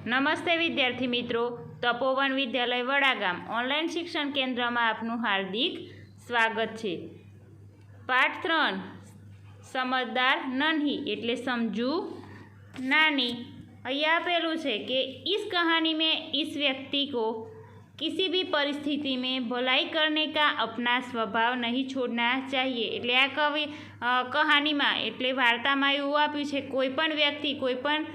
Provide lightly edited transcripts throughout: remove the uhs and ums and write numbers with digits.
નમસ્તે વિદ્યાર્થી મિત્રો, તપોવન વિદ્યાલય વડાગામ ઓનલાઈન શિક્ષણ કેન્દ્રમાં આપનું હાર્દિક સ્વાગત છે। પાઠ 3 સમજદાર નન્હી એટલે સમજू नानी। અહીંયા આપેલું છે કે इस कहानी में इस व्यक्ति को किसी भी परिस्थिति में भलाई करने का अपना स्वभाव नहीं छोड़ना चाहिए। એટલે આ કહાનીમાં એટલે વાર્તામાં એવું આપ્યું છે કોઈપણ વ્યક્તિ કોઈપણ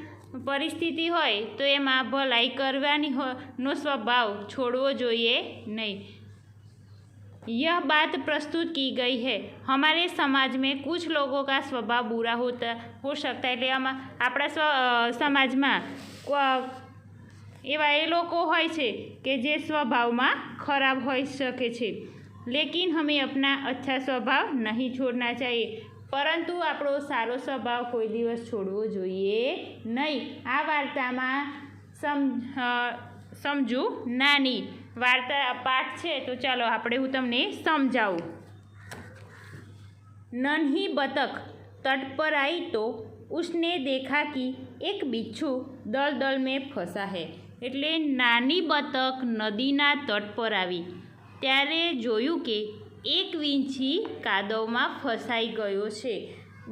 परिस्थिति होय तो एमां भलाई करवानी नो स्वभाव छोड़वो जोईए नहीं। यह बात प्रस्तुत की गई है। हमारे समाज में कुछ लोगों का स्वभाव बुरा हो सकता है। એટલે આપણા સમાજમાં એવા એ લોકો હોય છે કે જે સ્વભાવમાં ખરાબ હોઈ શકે છે। लेकिन हमें अपना अच्छा स्वभाव नहीं छोड़ना चाहिए। परंतु આપણો સારો સ્વભાવ કોઈ દિવસ છોડવો જોઈએ નહીં। આ વાર્તામાં સમજू નાની વાર્તા પાઠ છે તો ચાલો આપણે હું તમને સમજાવું। नन्ही बतख तट पर आई तो उसने देखा कि एक बिच्छू दलदल में फंसा है। એટલે નાની બતક નદીના તટ પર આવી ત્યારે જોયું કે એક વીંછી કાદવમાં ફસાઈ ગયો છે।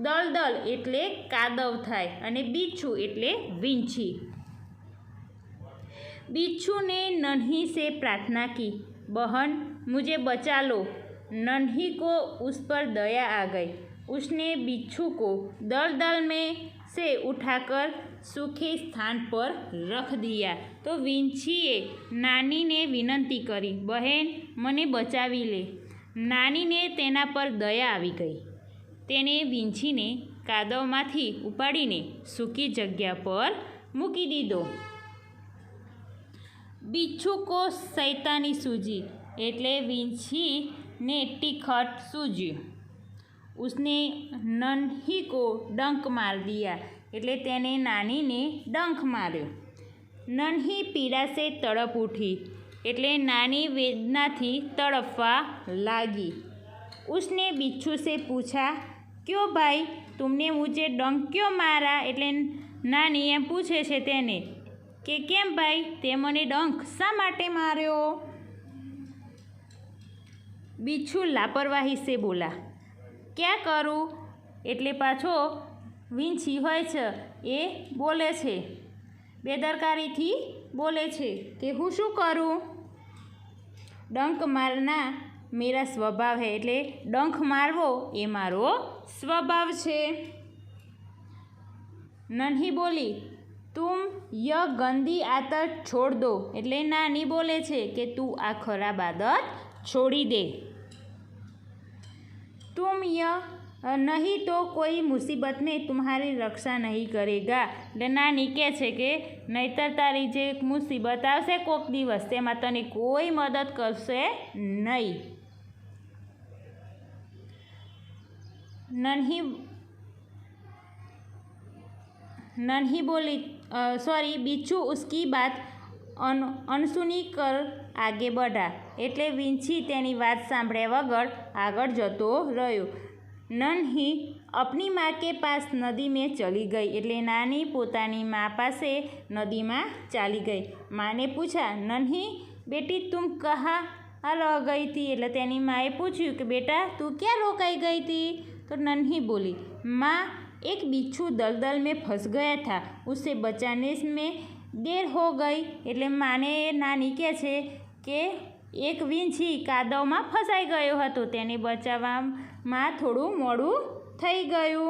દલદલ એટલે કાદવ થાય અને बिच्छू એટલે વીંછી। बिच्छू ने नन्ही से प्रार्थना की, बहन मुझे बचा लो। नन्ही को उस पर दया आ गई। उसने बिच्छू को दलदल में से उठाकर सूखे स्थान पर रख दिया। तो વીંછીએ નાનીને વિનંતી કરી, બહેન મને બચાવી લે। નાનીને તેના પર દયા આવી ગઈ। તેણે વીંછીને કાદવમાંથી ઉપાડીને સૂકી જગ્યા પર મૂકી દીધો। बिच्छू को शैतानी सूझी એટલે વીંછીને ટીખટ सूझ्યું। उसने नन्ही को डंक मार दिया એટલે તેને નાનીને ડંખ માર્યો। नन्ही पीड़ा से तड़प उठी એટલે નાની વેદનાથી તડપવા लागी। उसने बिच्छू से पूछा, क्यों भाई तुमने मुझे डंक क्यों मारा? એટલે નાની એમ પૂછે છે તેને કે કેમ ભાઈ તે મને ડંખ શા માટે માર્યો? बिच्छू लापरवाही से बोला, क्या करूँ? એટલે પાછો વીંછી હોય છે એ બોલે છે બેદરકારીથી બોલે છે કે હું શું કરું? ડંક મારના મેરા સ્વભાવ હે એટલે ડંખ મારવો એ મારો સ્વભાવ છે। નન્હી બોલી, तुम यह गंदी आदत छोड़ दो એટલે નાની બોલે છે કે તું આ ખરાબ આદત છોડી દે। तुम यह नहीं तो कोई मुसीबत में तुम्हारी रक्षा नहीं करेगा એટલે નાની કહે છે કે નહીતર તારી જે મુસીબત આવશે કોક દિવસ તેમાં તને કોઈ મદદ કરશે નહીં। नन्ही बोली बिच्छू उसकी बात अनसुनी कर आगे बढ़ा એટલે વીંછી તેની વાત સાંભળ્યા વગર આગળ જતો રહ્યો। नन्ही अपनी माँ के पास नदी में चली गई એટલે નાની પોતાની माँ पासे नदी में चाली गई। माँ ने पूछा, नन्ही बेटी तुम कहाँ रह गई थी? એટલે તેની માએ પૂછ્યું કે બેટા તું ક્યાં રોકાઈ ગઈ थी? तो नन्ही बोली, माँ एक बिच्छू दलदल में फंस गया था, उसे बचाने में देर हो गई। એટલે માને નાની કહે છે કે એક વીંછી કાદવમાં ફસાઈ ગયો હતો તેને બચાવવામાં થોડું મોડું થઈ ગયું।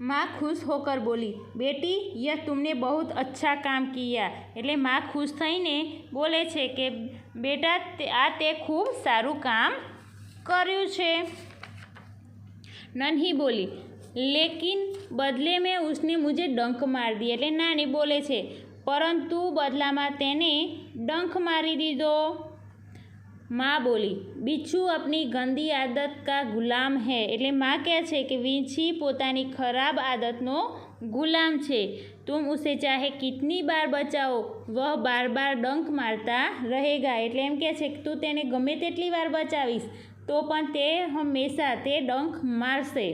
माँ खुश होकर बोली, बेटी यह तुमने बहुत अच्छा काम किया। એટલે माँ खुश થઈને બોલે છે કે બેટા આ તે ખૂબ સારું કામ કર્યું છે। नन्ही बोली, लेकिन बदले में उसने मुझे डंक मार दिया એટલે નાની બોલે છે परंतु बदलाમાં તેને डंक मारी दीधो। माँ बोली, बिच्छू अपनी गंदी आदत का गुलाम है એટલે माँ કહે છે કે વીંછી પોતાની ખરાબ આદતનો ગુલામ છે। तुम उसे चाहे कितनी बार बचाओ वह बार बार डंक मारता रहेगा એટલે એમ કહે છે કે તું તેને ગમે તેટલી વાર બચાવીશ તો પણ તે હંમેશા તે ડંખ મારશે।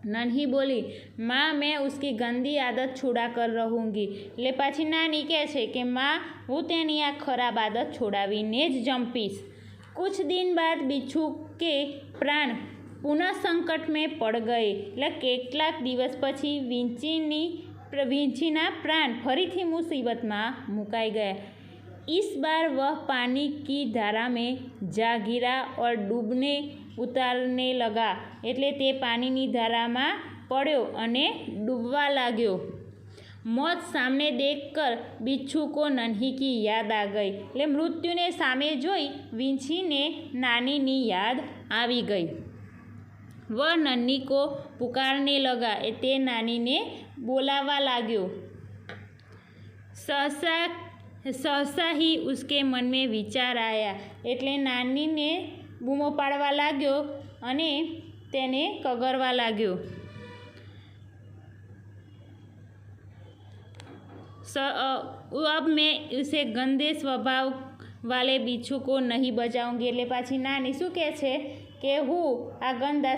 नन्ही बोली, माँ मैं उसकी गंदी आदत छुड़ा कर रहूँगी। એટલે પાછી નાની કહે છે કે માં હું તેની આ ખરાબ આદત છોડાવીને જ જંપીશ। कुछ दिन बाद बिच्छू के प्राण पुनः संकट में पड़ गए। એટલે કેટલાક દિવસ પછી વીંછીના प्राण ફરીથી मुसीबतમાં मुकाई गया। इस बार वह पानी की धारा में जा गिरा और डूबने उतारने लगा। એટલે તે પાણીની ધારામાં પડ્યો અને ડૂબવા लाग्यो। मौत सामने देखकर बिच्छू को नन्ही की याद आ गई। એટલે મૃત્યુને સામે જોઈ વીંછીને નાનીની યાદ આવી ગઈ। वह नन्ही को पुकारने लगा। તે નાનીને બોલાવવા लाग्यो। सहसा ही उसके मन में विचार आया। એટલે નાનીને બૂમો પાડવા લાગ્યો અને તેને કગરવા લાગ્યો। अब मैं उसे गंदे स्वभाव वाले बिच्छू को नहीं बचाऊंगी। એટલે પાછી નાની શું કહે છે કે હું આ ગંદા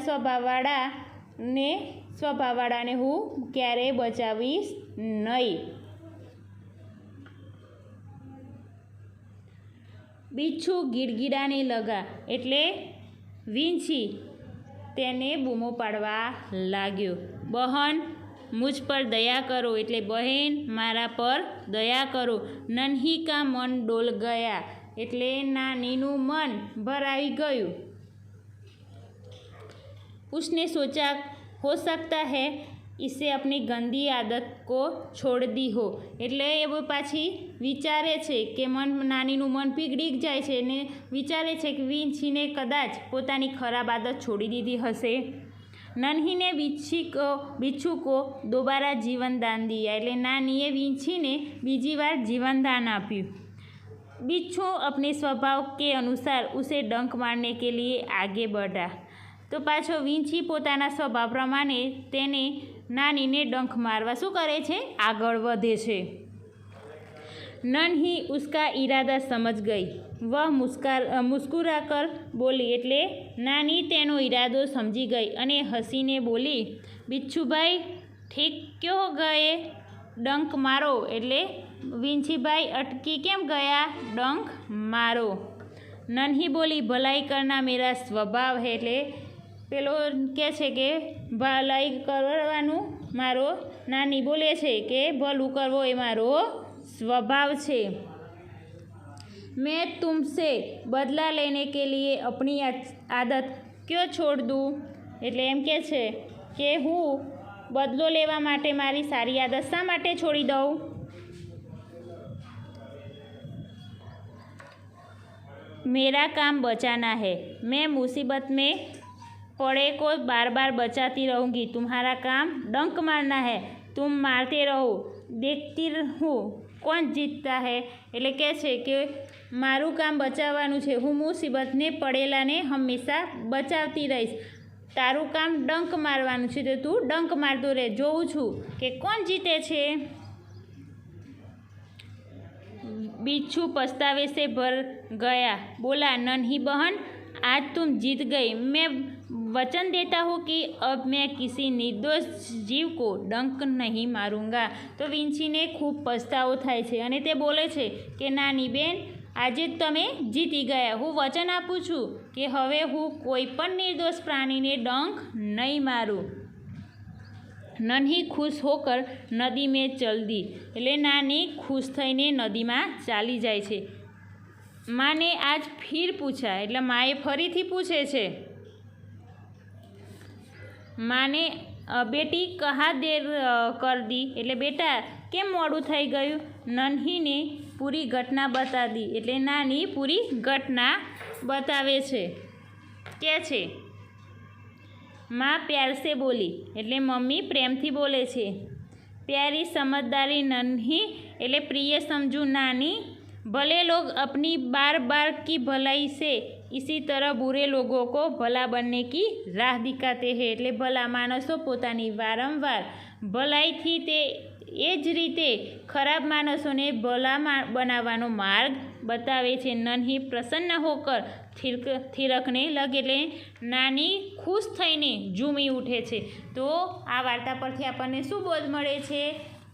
સ્વભાવવાળાને હું ક્યારેય બચાવીશ નહીં। बिच्छू गिड़गिड़ाने लगा। એટલે વીંછી તેને બૂમો પાડવા લાગ્યો। બહન मुझ पर दया करो। એટલે બહેન મારા પર દયા કરો। नन्ही का मन डोल गया। એટલે નાનીનું મન ભરાઈ ગયું। उसने सोचा हो सकता है इसे अपनी गंदी आदत को छोड़ दी हो। એટલે એ પાછી વિચારે છે કે નાનીનું મન પીગળી જાય છે ને વિચારે છે કે વીંછીને કદાચ પોતાની ખરાબ આદત છોડી દીધી હશે। नन्ही ने बिच्छू को दोबारा जीवन दान दिया। એટલે નાનીએ વીંછીને બીજી વાર जीवन दान આપ્યું। बिच्छू अपने स्वभाव के अनुसार उसे डंक मारने के लिए आगे बढ़ा। तो पाछो વીંછી પોતાના સ્વભાવ પ્રમાણે તેને નાનીને ડંખ મારવા શું કરે છે? આગળ વધે છે। नन्ही उसका इरादा समझ गई। वह मुस्कुराकर बोली। એટલે નાની તેનો ઈરાદો સમજી ગઈ અને હસીને બોલી, બિચ્છુભાઈ ઠીક ક્યો ગયે? ડંક મારો। એટલે વીંછીભાઈ અટકી કેમ ગયા? ડંક મારો। નન્હી બોલી, ભલાઈ કરના મેરા સ્વભાવ હે। એટલે પેલો કહે છે કે ભલાઈ કરવાનું મારો, નાની બોલે છે કે ભલું કરવો એ મારો स्वभाव છે। मैं तुमसे बदला लेने के लिए अपनी आदत क्यों छोड़ दूँ? એટલે એમ કહે છે કે હું બદલો લેવા માટે મારી સારી આદત શા માટે છોડી દઉં? मेरा काम बचाना है। मैं मुसीबत में पड़े को बार बार बचाती रहूँगी। तुम्हारा काम डंक मारना है। तुम मारते रहो, देखती हूँ કોણ જીતતા હે। એટલે કહે છે કે મારું કામ બચાવવાનું છે। હું મુસીબતને પડેલાને હંમેશા બચાવતી રહીશ। તારું કામ ડંક મારવાનું છે તો તું ડંક મારતો રહે। જોઉં છું કે કોણ જીતે છે। बिच्छू पछतावे से भर गया। बोला, नन्ही बहन आज तुम जीत गई। मैं वचन देता हूँ कि अब मैं किसी निर्दोष जीव को डंक नहीं मारूंगा। तो વીંછીને ખૂબ પસ્તાવો થાય છે અને તે બોલે છે કે નાની બેન આજે તમે જીતી ગયા। હું વચન આપું છું કે હવે હું કોઈ પણ નિર્દોષ પ્રાણીને ડંક નહીં મારું। नन्ही खुश होकर नदी में चल दी। એટલે નાની ખુશ થઈને નદીમાં ચાલી જાય છે। માને આજ ફીર પૂછા। એટલે માએ ફરીથી પૂછે છે। માને બેટી કહા દેર કર દી। એટલે બેટા કેમ મોડું થઈ ગયું? નન્હીને પૂરી ઘટના બતાવી। એટલે નાની પૂરી ઘટના બતાવે છે। કે છે माँ प्यार से बोली। એટલે મમ્મી પ્રેમથી બોલે છે। प्यारी समझदारी नन्ही। એટલે प्रिय समझू नानी। भले लोग अपनी बार बार की भलाई से इसी तरह बुरे लोगों को भला बनने की राह दिखाते हैं। એટલે ભલા માણસો પોતાની વારંવાર ભલાઈથી તે એ જ રીતે ખરાબ માણસોને ભલા બનાવવાનો માર્ગ बतावे छे। नन्ही प्रसन्न होकर थिरकने लगे એટલે નાની ખુશ થઈને ઝૂમી ઉઠે છે। તો આ વાર્તા પરથી આપણને શું બોધ મળે છે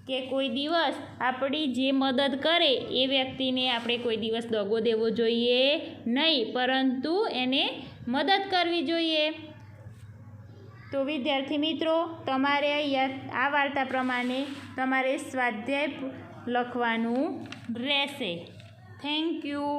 કે કોઈ દિવસ આપણી જે મદદ કરે એ વ્યક્તિને આપણે કોઈ દિવસ દગો દેવો જોઈએ નહીં, પરંતુ એને મદદ કરવી જોઈએ। તો વિદ્યાર્થી મિત્રો, તમારે આ વાર્તા પ્રમાણે તમારે સ્વાધ્યાય લખવાનું રહેશે। Thank you.